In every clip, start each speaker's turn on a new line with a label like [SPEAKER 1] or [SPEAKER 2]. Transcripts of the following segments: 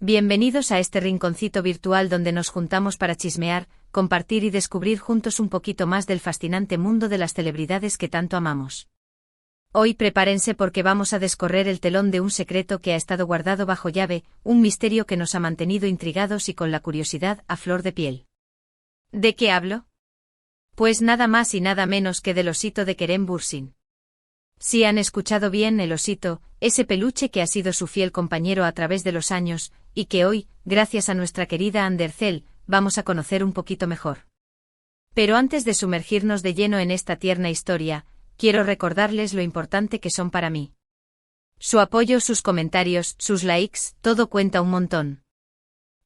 [SPEAKER 1] Bienvenidos a este rinconcito virtual donde nos juntamos para chismear, compartir y descubrir juntos un poquito más del fascinante mundo de las celebridades que tanto amamos. Hoy prepárense porque vamos a descorrer el telón de un secreto que ha estado guardado bajo llave, un misterio que nos ha mantenido intrigados y con la curiosidad a flor de piel. ¿De qué hablo? Pues nada más y nada menos que del osito de Kerem Bürsin. Si han escuchado bien, el osito, ese peluche que ha sido su fiel compañero a través de los años, y que hoy, gracias a nuestra querida Andercel, vamos a conocer un poquito mejor. Pero antes de sumergirnos de lleno en esta tierna historia, quiero recordarles lo importante que son para mí. Su apoyo, sus comentarios, sus likes, todo cuenta un montón.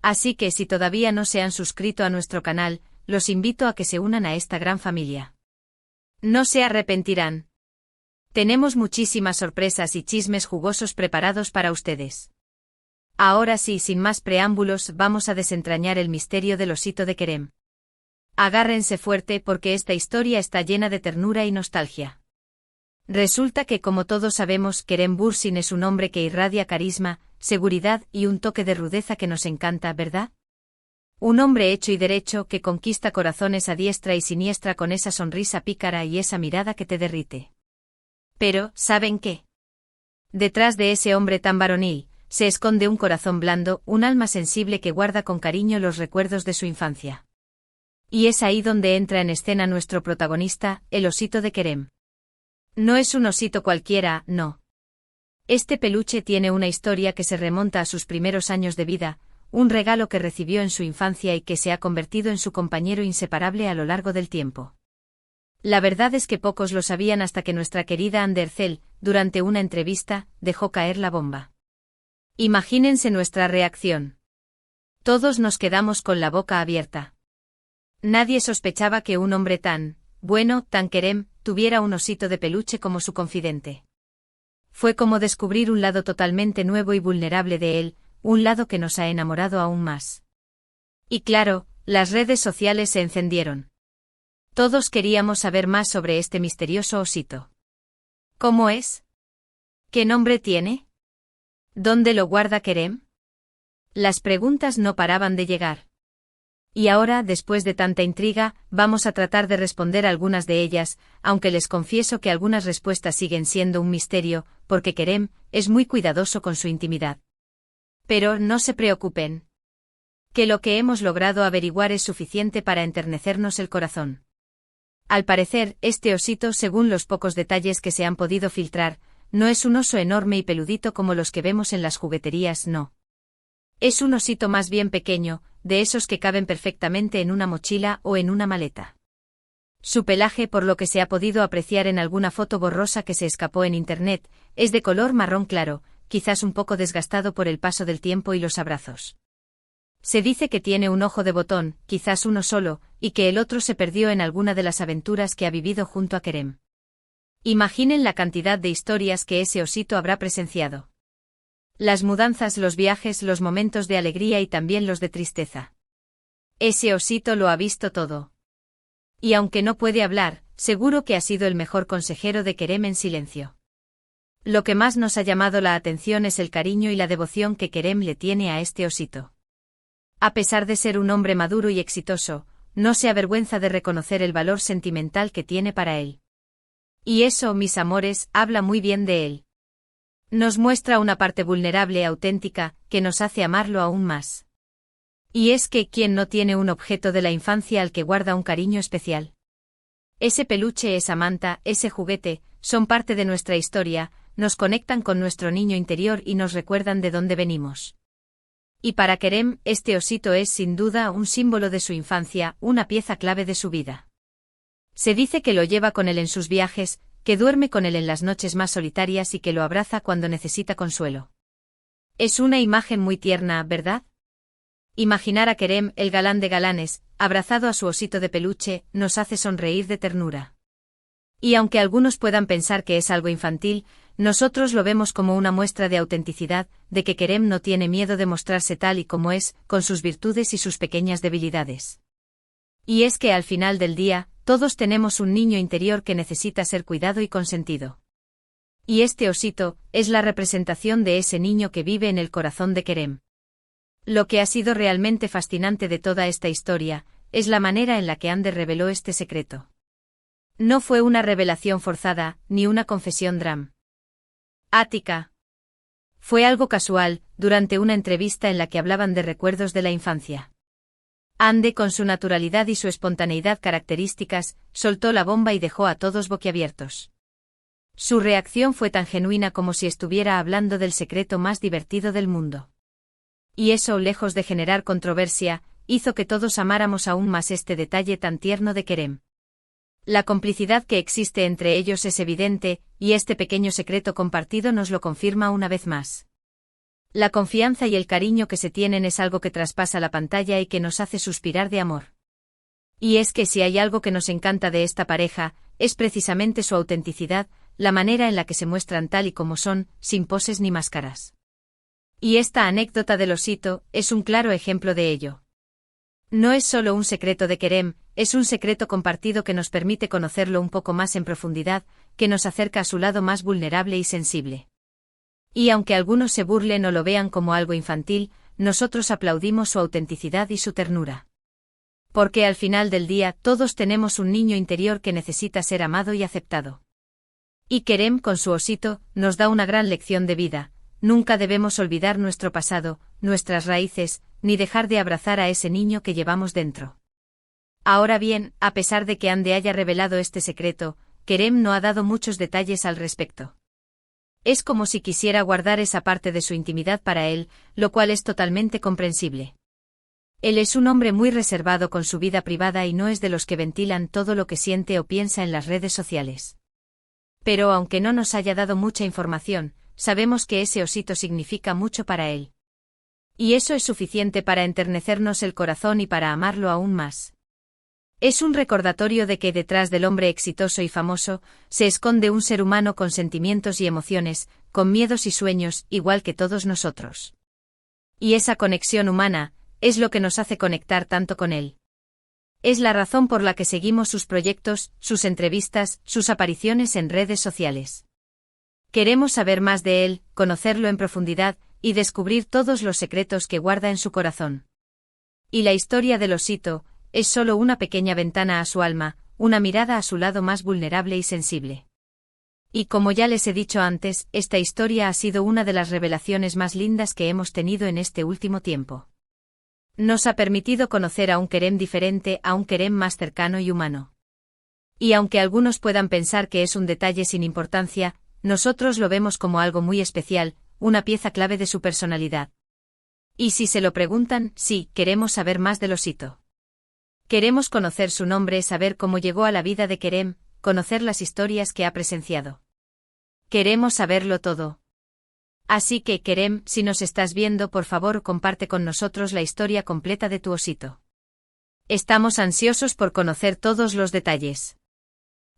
[SPEAKER 1] Así que si todavía no se han suscrito a nuestro canal, los invito a que se unan a esta gran familia. No se arrepentirán. Tenemos muchísimas sorpresas y chismes jugosos preparados para ustedes. Ahora sí, sin más preámbulos, vamos a desentrañar el misterio del osito de Kerem. Agárrense fuerte porque esta historia está llena de ternura y nostalgia. Resulta que, como todos sabemos, Kerem Bürsin es un hombre que irradia carisma, seguridad y un toque de rudeza que nos encanta, ¿verdad? Un hombre hecho y derecho que conquista corazones a diestra y siniestra con esa sonrisa pícara y esa mirada que te derrite. Pero, ¿saben qué? Detrás de ese hombre tan varonil, se esconde un corazón blando, un alma sensible que guarda con cariño los recuerdos de su infancia. Y es ahí donde entra en escena nuestro protagonista, el osito de Kerem. No es un osito cualquiera, no. Este peluche tiene una historia que se remonta a sus primeros años de vida, un regalo que recibió en su infancia y que se ha convertido en su compañero inseparable a lo largo del tiempo. La verdad es que pocos lo sabían hasta que nuestra querida Andercel, durante una entrevista, dejó caer la bomba. Imagínense nuestra reacción. Todos nos quedamos con la boca abierta. Nadie sospechaba que un hombre tan bueno, tan Kerem, tuviera un osito de peluche como su confidente. Fue como descubrir un lado totalmente nuevo y vulnerable de él, un lado que nos ha enamorado aún más. Y claro, las redes sociales se encendieron. Todos queríamos saber más sobre este misterioso osito. ¿Cómo es? ¿Qué nombre tiene? ¿Dónde lo guarda Kerem? Las preguntas no paraban de llegar. Y ahora, después de tanta intriga, vamos a tratar de responder algunas de ellas, aunque les confieso que algunas respuestas siguen siendo un misterio, porque Kerem es muy cuidadoso con su intimidad. Pero no se preocupen. Que lo que hemos logrado averiguar es suficiente para enternecernos el corazón. Al parecer, este osito, según los pocos detalles que se han podido filtrar, no es un oso enorme y peludito como los que vemos en las jugueterías, no. Es un osito más bien pequeño, de esos que caben perfectamente en una mochila o en una maleta. Su pelaje, por lo que se ha podido apreciar en alguna foto borrosa que se escapó en internet, es de color marrón claro, quizás un poco desgastado por el paso del tiempo y los abrazos. Se dice que tiene un ojo de botón, quizás uno solo, y que el otro se perdió en alguna de las aventuras que ha vivido junto a Kerem. Imaginen la cantidad de historias que ese osito habrá presenciado. Las mudanzas, los viajes, los momentos de alegría y también los de tristeza. Ese osito lo ha visto todo. Y aunque no puede hablar, seguro que ha sido el mejor consejero de Kerem en silencio. Lo que más nos ha llamado la atención es el cariño y la devoción que Kerem le tiene a este osito. A pesar de ser un hombre maduro y exitoso, no se avergüenza de reconocer el valor sentimental que tiene para él. Y eso, mis amores, habla muy bien de él. Nos muestra una parte vulnerable, auténtica, que nos hace amarlo aún más. Y es que, ¿quién no tiene un objeto de la infancia al que guarda un cariño especial? Ese peluche, esa manta, ese juguete, son parte de nuestra historia, nos conectan con nuestro niño interior y nos recuerdan de dónde venimos. Y para Kerem, este osito es sin duda un símbolo de su infancia, una pieza clave de su vida. Se dice que lo lleva con él en sus viajes, que duerme con él en las noches más solitarias y que lo abraza cuando necesita consuelo. Es una imagen muy tierna, ¿verdad? Imaginar a Kerem, el galán de galanes, abrazado a su osito de peluche, nos hace sonreír de ternura. Y aunque algunos puedan pensar que es algo infantil, nosotros lo vemos como una muestra de autenticidad, de que Kerem no tiene miedo de mostrarse tal y como es, con sus virtudes y sus pequeñas debilidades. Y es que al final del día, todos tenemos un niño interior que necesita ser cuidado y consentido. Y este osito es la representación de ese niño que vive en el corazón de Kerem. Lo que ha sido realmente fascinante de toda esta historia, es la manera en la que Ander reveló este secreto. No fue una revelación forzada, ni una confesión dramática. Fue algo casual, durante una entrevista en la que hablaban de recuerdos de la infancia. Ande, con su naturalidad y su espontaneidad características, soltó la bomba y dejó a todos boquiabiertos. Su reacción fue tan genuina como si estuviera hablando del secreto más divertido del mundo. Y eso, lejos de generar controversia, hizo que todos amáramos aún más este detalle tan tierno de Kerem. La complicidad que existe entre ellos es evidente, y este pequeño secreto compartido nos lo confirma una vez más. La confianza y el cariño que se tienen es algo que traspasa la pantalla y que nos hace suspirar de amor. Y es que si hay algo que nos encanta de esta pareja, es precisamente su autenticidad, la manera en la que se muestran tal y como son, sin poses ni máscaras. Y esta anécdota del osito es un claro ejemplo de ello. No es solo un secreto de Kerem, es un secreto compartido que nos permite conocerlo un poco más en profundidad, que nos acerca a su lado más vulnerable y sensible. Y aunque algunos se burlen o lo vean como algo infantil, nosotros aplaudimos su autenticidad y su ternura. Porque al final del día todos tenemos un niño interior que necesita ser amado y aceptado. Y Kerem, con su osito, nos da una gran lección de vida. Nunca debemos olvidar nuestro pasado, nuestras raíces, ni dejar de abrazar a ese niño que llevamos dentro. Ahora bien, a pesar de que Ande haya revelado este secreto, Kerem no ha dado muchos detalles al respecto. Es como si quisiera guardar esa parte de su intimidad para él, lo cual es totalmente comprensible. Él es un hombre muy reservado con su vida privada y no es de los que ventilan todo lo que siente o piensa en las redes sociales. Pero aunque no nos haya dado mucha información, sabemos que ese osito significa mucho para él. Y eso es suficiente para enternecernos el corazón y para amarlo aún más. Es un recordatorio de que detrás del hombre exitoso y famoso, se esconde un ser humano con sentimientos y emociones, con miedos y sueños, igual que todos nosotros. Y esa conexión humana, es lo que nos hace conectar tanto con él. Es la razón por la que seguimos sus proyectos, sus entrevistas, sus apariciones en redes sociales. Queremos saber más de él, conocerlo en profundidad, y descubrir todos los secretos que guarda en su corazón. Y la historia del osito, es solo una pequeña ventana a su alma, una mirada a su lado más vulnerable y sensible. Y como ya les he dicho antes, esta historia ha sido una de las revelaciones más lindas que hemos tenido en este último tiempo. Nos ha permitido conocer a un Kerem diferente, a un Kerem más cercano y humano. Y aunque algunos puedan pensar que es un detalle sin importancia, nosotros lo vemos como algo muy especial, una pieza clave de su personalidad. Y si se lo preguntan, sí, queremos saber más del osito. Queremos conocer su nombre, saber cómo llegó a la vida de Kerem, conocer las historias que ha presenciado. Queremos saberlo todo. Así que, Kerem, si nos estás viendo, por favor, comparte con nosotros la historia completa de tu osito. Estamos ansiosos por conocer todos los detalles.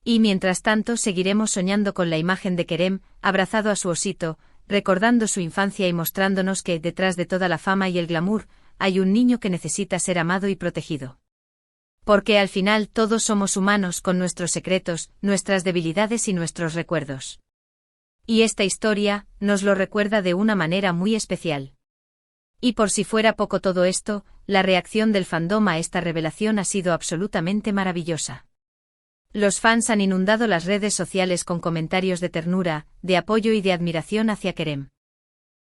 [SPEAKER 1] Y mientras tanto seguiremos soñando con la imagen de Kerem, abrazado a su osito, recordando su infancia y mostrándonos que, detrás de toda la fama y el glamour, hay un niño que necesita ser amado y protegido. Porque al final todos somos humanos con nuestros secretos, nuestras debilidades y nuestros recuerdos. Y esta historia, nos lo recuerda de una manera muy especial. Y por si fuera poco todo esto, la reacción del fandom a esta revelación ha sido absolutamente maravillosa. Los fans han inundado las redes sociales con comentarios de ternura, de apoyo y de admiración hacia Kerem.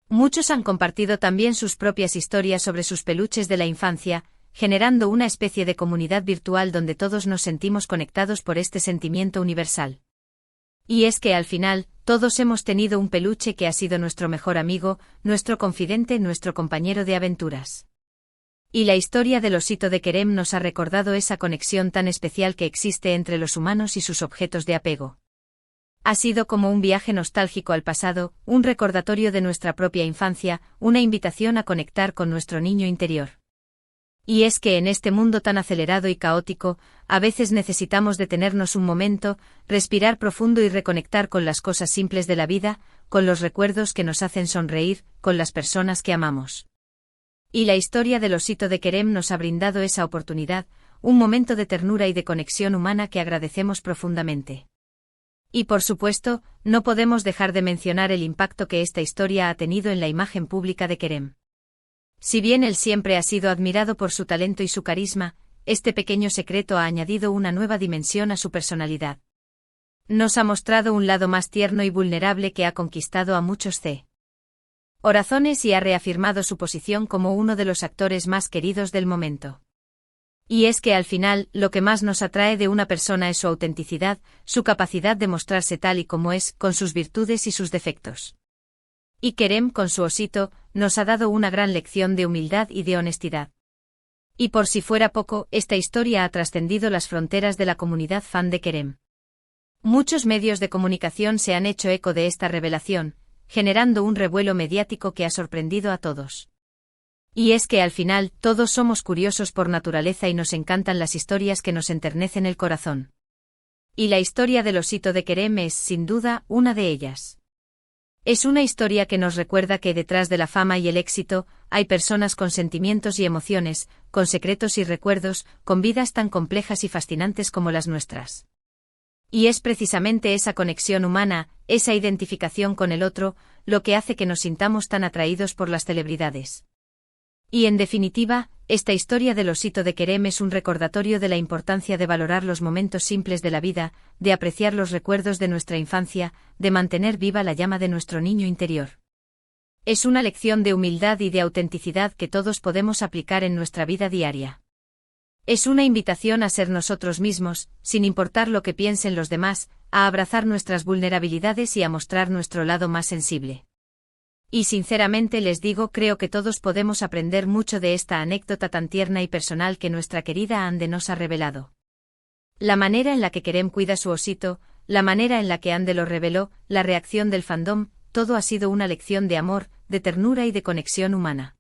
[SPEAKER 1] Muchos han compartido también sus propias historias sobre sus peluches de la infancia, generando una especie de comunidad virtual donde todos nos sentimos conectados por este sentimiento universal. Y es que al final, todos hemos tenido un peluche que ha sido nuestro mejor amigo, nuestro confidente, nuestro compañero de aventuras. Y la historia del osito de Kerem nos ha recordado esa conexión tan especial que existe entre los humanos y sus objetos de apego. Ha sido como un viaje nostálgico al pasado, un recordatorio de nuestra propia infancia, una invitación a conectar con nuestro niño interior. Y es que en este mundo tan acelerado y caótico, a veces necesitamos detenernos un momento, respirar profundo y reconectar con las cosas simples de la vida, con los recuerdos que nos hacen sonreír, con las personas que amamos. Y la historia del osito de Kerem nos ha brindado esa oportunidad, un momento de ternura y de conexión humana que agradecemos profundamente. Y por supuesto, no podemos dejar de mencionar el impacto que esta historia ha tenido en la imagen pública de Kerem. Si bien él siempre ha sido admirado por su talento y su carisma, este pequeño secreto ha añadido una nueva dimensión a su personalidad. Nos ha mostrado un lado más tierno y vulnerable que ha conquistado a muchos corazones y ha reafirmado su posición como uno de los actores más queridos del momento. Y es que al final, lo que más nos atrae de una persona es su autenticidad, su capacidad de mostrarse tal y como es, con sus virtudes y sus defectos. Y Kerem, con su osito, nos ha dado una gran lección de humildad y de honestidad. Y por si fuera poco, esta historia ha trascendido las fronteras de la comunidad fan de Kerem. Muchos medios de comunicación se han hecho eco de esta revelación, generando un revuelo mediático que ha sorprendido a todos. Y es que al final, todos somos curiosos por naturaleza y nos encantan las historias que nos enternecen el corazón. Y la historia del osito de Kerem es, sin duda, una de ellas. Es una historia que nos recuerda que detrás de la fama y el éxito, hay personas con sentimientos y emociones, con secretos y recuerdos, con vidas tan complejas y fascinantes como las nuestras. Y es precisamente esa conexión humana, esa identificación con el otro, lo que hace que nos sintamos tan atraídos por las celebridades. Y en definitiva, esta historia del osito de Kerem es un recordatorio de la importancia de valorar los momentos simples de la vida, de apreciar los recuerdos de nuestra infancia, de mantener viva la llama de nuestro niño interior. Es una lección de humildad y de autenticidad que todos podemos aplicar en nuestra vida diaria. Es una invitación a ser nosotros mismos, sin importar lo que piensen los demás, a abrazar nuestras vulnerabilidades y a mostrar nuestro lado más sensible. Y sinceramente les digo, creo que todos podemos aprender mucho de esta anécdota tan tierna y personal que nuestra querida Ande nos ha revelado. La manera en la que Kerem cuida su osito, la manera en la que Ande lo reveló, la reacción del fandom, todo ha sido una lección de amor, de ternura y de conexión humana.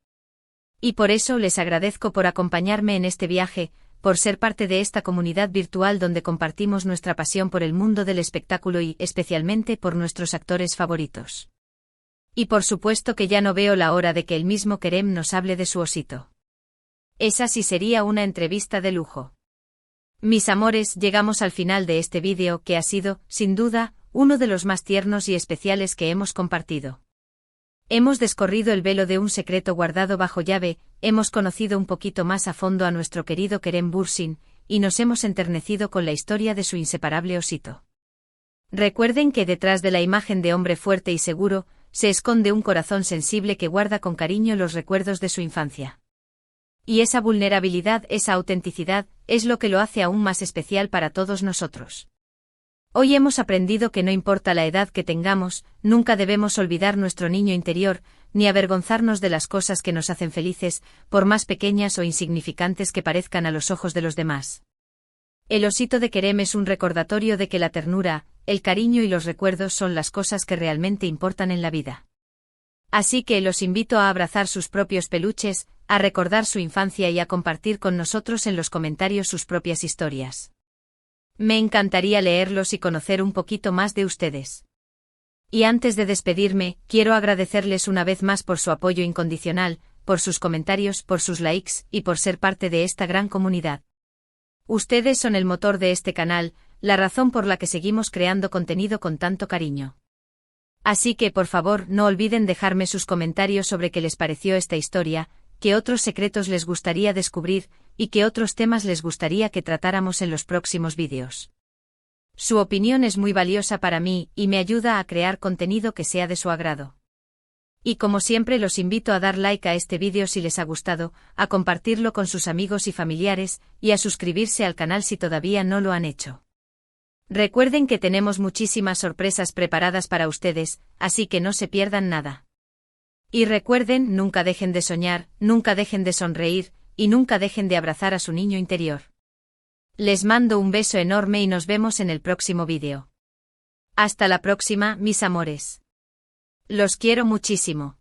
[SPEAKER 1] Y por eso les agradezco por acompañarme en este viaje, por ser parte de esta comunidad virtual donde compartimos nuestra pasión por el mundo del espectáculo y, especialmente, por nuestros actores favoritos. Y por supuesto que ya no veo la hora de que el mismo Kerem nos hable de su osito. Esa sí sería una entrevista de lujo. Mis amores, llegamos al final de este vídeo que ha sido, sin duda, uno de los más tiernos y especiales que hemos compartido. Hemos descorrido el velo de un secreto guardado bajo llave, hemos conocido un poquito más a fondo a nuestro querido Kerem Bürsin, y nos hemos enternecido con la historia de su inseparable osito. Recuerden que detrás de la imagen de hombre fuerte y seguro, se esconde un corazón sensible que guarda con cariño los recuerdos de su infancia. Y esa vulnerabilidad, esa autenticidad, es lo que lo hace aún más especial para todos nosotros. Hoy hemos aprendido que no importa la edad que tengamos, nunca debemos olvidar nuestro niño interior, ni avergonzarnos de las cosas que nos hacen felices, por más pequeñas o insignificantes que parezcan a los ojos de los demás. El osito de Kerem es un recordatorio de que la ternura, el cariño y los recuerdos son las cosas que realmente importan en la vida. Así que los invito a abrazar sus propios peluches, a recordar su infancia y a compartir con nosotros en los comentarios sus propias historias. Me encantaría leerlos y conocer un poquito más de ustedes. Y antes de despedirme, quiero agradecerles una vez más por su apoyo incondicional, por sus comentarios, por sus likes y por ser parte de esta gran comunidad. Ustedes son el motor de este canal, la razón por la que seguimos creando contenido con tanto cariño. Así que por favor no olviden dejarme sus comentarios sobre qué les pareció esta historia, qué otros secretos les gustaría descubrir, y qué otros temas les gustaría que tratáramos en los próximos vídeos. Su opinión es muy valiosa para mí y me ayuda a crear contenido que sea de su agrado. Y como siempre los invito a dar like a este vídeo si les ha gustado, a compartirlo con sus amigos y familiares, y a suscribirse al canal si todavía no lo han hecho. Recuerden que tenemos muchísimas sorpresas preparadas para ustedes, así que no se pierdan nada. Y recuerden, nunca dejen de soñar, nunca dejen de sonreír, y nunca dejen de abrazar a su niño interior. Les mando un beso enorme y nos vemos en el próximo vídeo. Hasta la próxima, mis amores. Los quiero muchísimo.